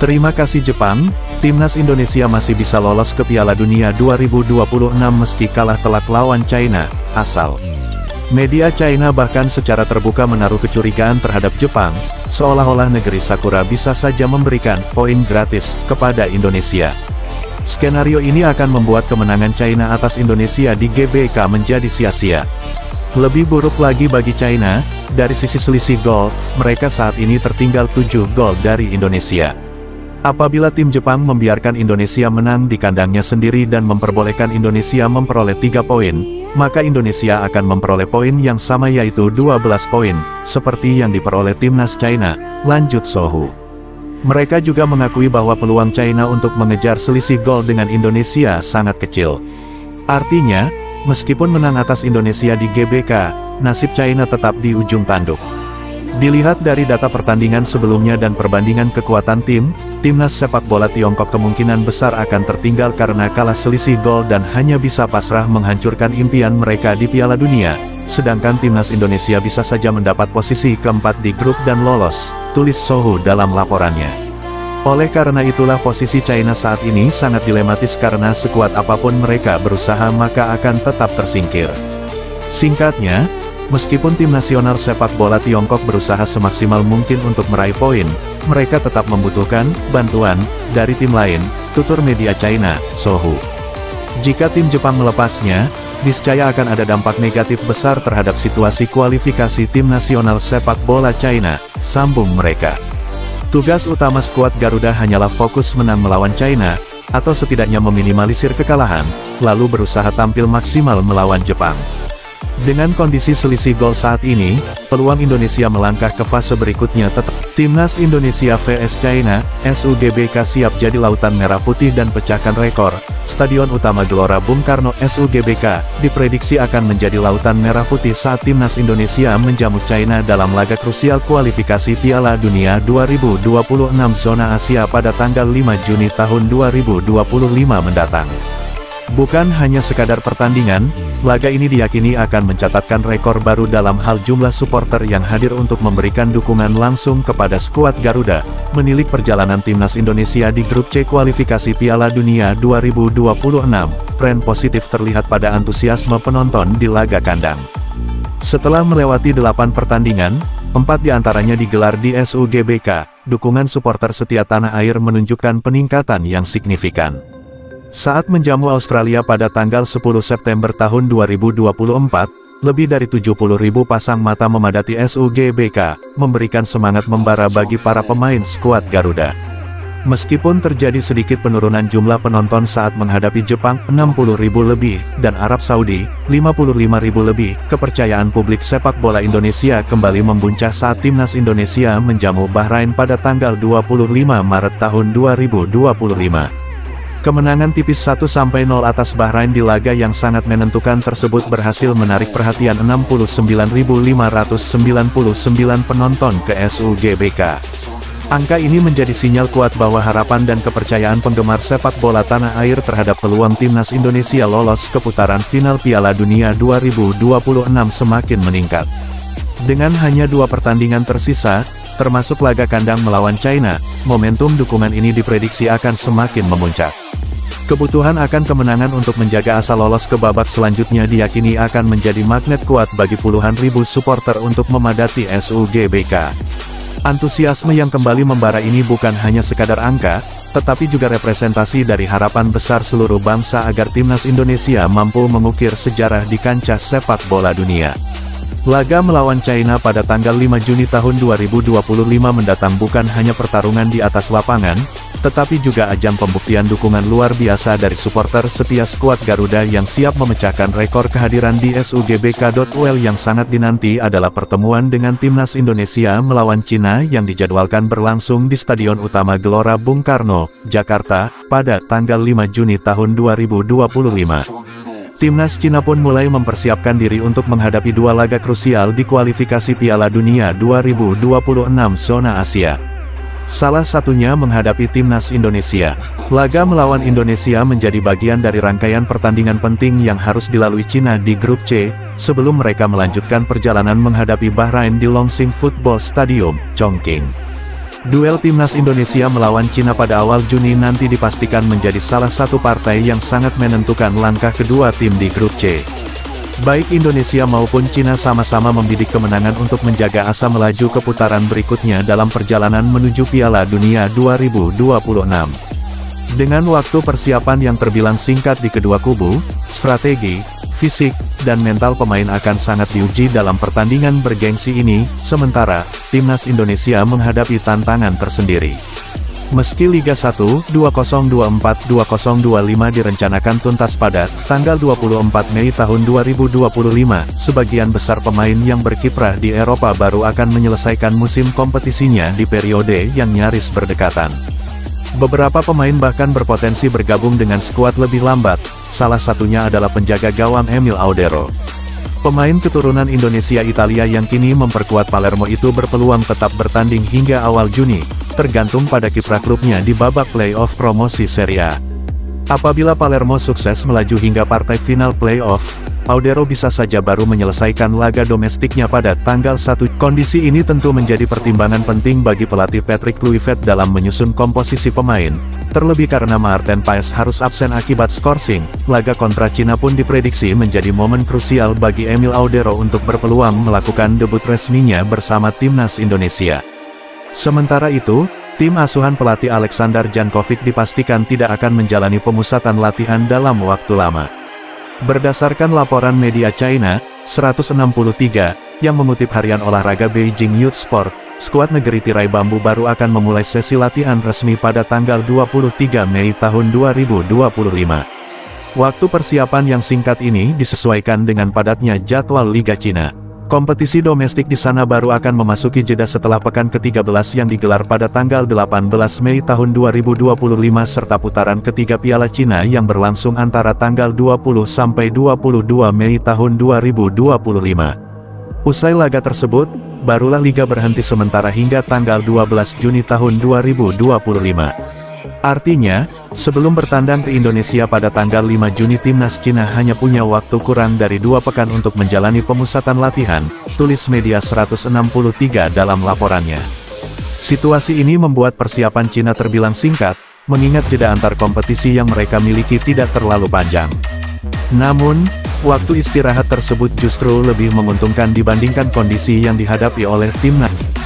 Terima kasih Jepang, timnas Indonesia masih bisa lolos ke Piala Dunia 2026 meski kalah telak lawan China, asal. Media China bahkan secara terbuka menaruh kecurigaan terhadap Jepang, seolah-olah negeri Sakura bisa saja memberikan poin gratis kepada Indonesia. Skenario ini akan membuat kemenangan China atas Indonesia di GBK menjadi sia-sia. Lebih buruk lagi bagi China, dari sisi selisih gol, mereka saat ini tertinggal 7 gol dari Indonesia. Apabila tim Jepang membiarkan Indonesia menang di kandangnya sendiri dan memperbolehkan Indonesia memperoleh 3 poin, maka Indonesia akan memperoleh poin yang sama yaitu 12 poin, seperti yang diperoleh timnas China, lanjut Sohu. Mereka juga mengakui bahwa peluang China untuk mengejar selisih gol dengan Indonesia sangat kecil. Artinya, meskipun menang atas Indonesia di GBK, nasib China tetap di ujung tanduk. Dilihat dari data pertandingan sebelumnya dan perbandingan kekuatan timnas sepak bola Tiongkok kemungkinan besar akan tertinggal karena kalah selisih gol dan hanya bisa pasrah menghancurkan impian mereka di Piala Dunia. Sedangkan timnas Indonesia bisa saja mendapat posisi keempat di grup dan lolos, tulis Sohu dalam laporannya. Oleh karena itulah posisi China saat ini sangat dilematis karena sekuat apapun mereka berusaha maka akan tetap tersingkir. Singkatnya, meskipun tim nasional sepak bola Tiongkok berusaha semaksimal mungkin untuk meraih poin, mereka tetap membutuhkan bantuan dari tim lain, tutur media China, Sohu. Jika tim Jepang melepasnya, niscaya akan ada dampak negatif besar terhadap situasi kualifikasi tim nasional sepak bola China, sambung mereka. Tugas utama skuad Garuda hanyalah fokus menang melawan China, atau setidaknya meminimalisir kekalahan, lalu berusaha tampil maksimal melawan Jepang. Dengan kondisi selisih gol saat ini, peluang Indonesia melangkah ke fase berikutnya tetap. Timnas Indonesia vs China, SUGBK siap jadi lautan merah putih dan pecahkan rekor. Stadion Utama Gelora Bung Karno SUGBK, diprediksi akan menjadi lautan merah putih saat Timnas Indonesia menjamu China dalam laga krusial kualifikasi Piala Dunia 2026 zona Asia pada tanggal 5 Juni tahun 2025 mendatang. Bukan hanya sekadar pertandingan, laga ini diyakini akan mencatatkan rekor baru dalam hal jumlah supporter yang hadir untuk memberikan dukungan langsung kepada skuad Garuda, menilik perjalanan timnas Indonesia di grup C kualifikasi Piala Dunia 2026. Tren positif terlihat pada antusiasme penonton di laga kandang. Setelah melewati 8 pertandingan, 4 diantaranya digelar di SUGBK, dukungan supporter setia tanah air menunjukkan peningkatan yang signifikan. Saat menjamu Australia pada tanggal 10 September tahun 2024, lebih dari 70.000 pasang mata memadati SUGBK, memberikan semangat membara bagi para pemain skuad Garuda. Meskipun terjadi sedikit penurunan jumlah penonton saat menghadapi Jepang 60.000 lebih, dan Arab Saudi 55.000 lebih, kepercayaan publik sepak bola Indonesia kembali membuncah saat timnas Indonesia menjamu Bahrain pada tanggal 25 Maret tahun 2025. Kemenangan tipis 1-0 atas Bahrain di laga yang sangat menentukan tersebut berhasil menarik perhatian 69.599 penonton ke SUGBK. Angka ini menjadi sinyal kuat bahwa harapan dan kepercayaan penggemar sepak bola tanah air terhadap peluang timnas Indonesia lolos ke putaran final Piala Dunia 2026 semakin meningkat. Dengan hanya 2 pertandingan tersisa, termasuk laga kandang melawan China, momentum dukungan ini diprediksi akan semakin memuncak. Kebutuhan akan kemenangan untuk menjaga asa lolos ke babak selanjutnya diyakini akan menjadi magnet kuat bagi puluhan ribu supporter untuk memadati SUGBK. Antusiasme yang kembali membara ini bukan hanya sekadar angka, tetapi juga representasi dari harapan besar seluruh bangsa agar timnas Indonesia mampu mengukir sejarah di kancah sepak bola dunia. Laga melawan China pada tanggal 5 Juni tahun 2025 mendatang bukan hanya pertarungan di atas lapangan, tetapi juga ajang pembuktian dukungan luar biasa dari supporter setia skuad Garuda yang siap memecahkan rekor kehadiran di SUGBK.UL. Yang sangat dinanti adalah pertemuan dengan timnas Indonesia melawan Cina yang dijadwalkan berlangsung di Stadion Utama Gelora Bung Karno, Jakarta, pada tanggal 5 Juni tahun 2025. Timnas Cina pun mulai mempersiapkan diri untuk menghadapi 2 laga krusial di kualifikasi Piala Dunia 2026 zona Asia. Salah satunya menghadapi timnas Indonesia. Laga melawan Indonesia menjadi bagian dari rangkaian pertandingan penting yang harus dilalui Cina di grup C, sebelum mereka melanjutkan perjalanan menghadapi Bahrain di Longsing Football Stadium, Chongqing. Duel timnas Indonesia melawan Cina pada awal Juni nanti dipastikan menjadi salah satu partai yang sangat menentukan langkah kedua tim di grup C. Baik Indonesia maupun Cina sama-sama membidik kemenangan untuk menjaga asa melaju ke putaran berikutnya dalam perjalanan menuju Piala Dunia 2026. Dengan waktu persiapan yang terbilang singkat di kedua kubu, strategi, fisik, dan mental pemain akan sangat diuji dalam pertandingan bergengsi ini, sementara, timnas Indonesia menghadapi tantangan tersendiri. Meski Liga 1, 2024-2025 direncanakan tuntas pada tanggal 24 Mei tahun 2025, sebagian besar pemain yang berkiprah di Eropa baru akan menyelesaikan musim kompetisinya di periode yang nyaris berdekatan. Beberapa pemain bahkan berpotensi bergabung dengan skuad lebih lambat, salah satunya adalah penjaga gawang Emil Audero. Pemain keturunan Indonesia-Italia yang kini memperkuat Palermo itu berpeluang tetap bertanding hingga awal Juni, tergantung pada kiprah klubnya di babak play-off promosi Serie A. Apabila Palermo sukses melaju hingga partai final play-off, Audero bisa saja baru menyelesaikan laga domestiknya pada tanggal 1. Kondisi ini tentu menjadi pertimbangan penting bagi pelatih Patrick Kluivert dalam menyusun komposisi pemain, terlebih karena Maarten Paes harus absen akibat skorsing. Laga kontra Cina pun diprediksi menjadi momen krusial bagi Emil Audero untuk berpeluang melakukan debut resminya bersama timnas Indonesia. Sementara itu, tim asuhan pelatih Aleksandar Jankovic dipastikan tidak akan menjalani pemusatan latihan dalam waktu lama. Berdasarkan laporan media China, 163, yang mengutip harian olahraga Beijing Youth Sport, skuad negeri tirai bambu baru akan memulai sesi latihan resmi pada tanggal 23 Mei tahun 2025. Waktu persiapan yang singkat ini disesuaikan dengan padatnya jadwal Liga Cina. Kompetisi domestik di sana baru akan memasuki jeda setelah pekan ke-13 yang digelar pada tanggal 18 Mei tahun 2025 serta putaran ketiga Piala Cina yang berlangsung antara tanggal 20 sampai 22 Mei tahun 2025. Usai laga tersebut, barulah liga berhenti sementara hingga tanggal 12 Juni tahun 2025. Artinya, sebelum bertandang ke Indonesia pada tanggal 5 Juni timnas Cina hanya punya waktu kurang dari 2 pekan untuk menjalani pemusatan latihan, tulis media 163 dalam laporannya. Situasi ini membuat persiapan Cina terbilang singkat, mengingat jeda antar kompetisi yang mereka miliki tidak terlalu panjang. Namun, waktu istirahat tersebut justru lebih menguntungkan dibandingkan kondisi yang dihadapi oleh timnas.